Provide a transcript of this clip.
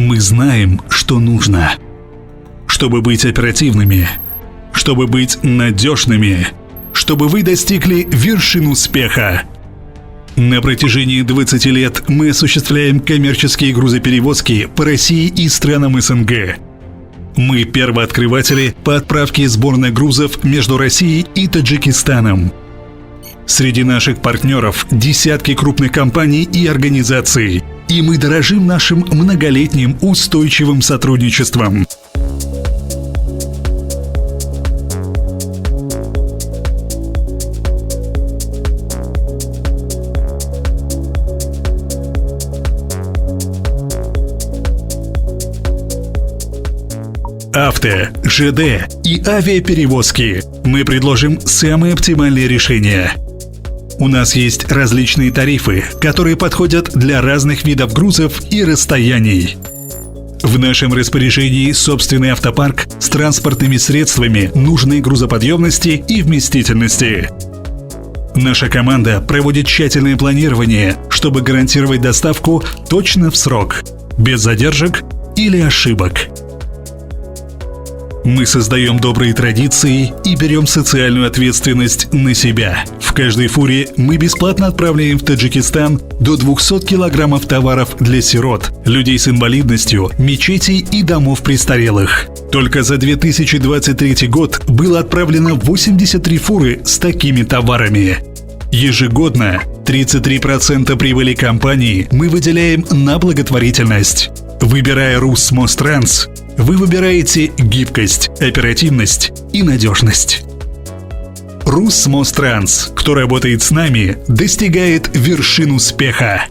Мы знаем, что нужно. Чтобы быть оперативными, чтобы быть надежными, чтобы вы достигли вершин успеха. На протяжении 20 лет мы осуществляем коммерческие грузоперевозки по России и странам СНГ. Мы первооткрыватели по отправке сборных грузов между Россией и Таджикистаном. Среди наших партнеров десятки крупных компаний и организаций, и мы дорожим нашим многолетним устойчивым сотрудничеством. Авто, ЖД и авиаперевозки. Мы предложим самые оптимальные решения. У нас есть различные тарифы, которые подходят для разных видов грузов и расстояний. В нашем распоряжении собственный автопарк с транспортными средствами нужной грузоподъемности и вместительности. Наша команда проводит тщательное планирование, чтобы гарантировать доставку точно в срок, без задержек или ошибок. Мы создаем добрые традиции и берем социальную ответственность на себя. В каждой фуре мы бесплатно отправляем в Таджикистан до 200 килограммов товаров для сирот, людей с инвалидностью, мечетей и домов престарелых. Только за 2023 год было отправлено 83 фуры с такими товарами. Ежегодно 33% прибыли компании мы выделяем на благотворительность. Выбирая Руссмостранс, вы выбираете гибкость, оперативность и надежность. Руссмостранс, кто работает с нами, достигает вершин успеха.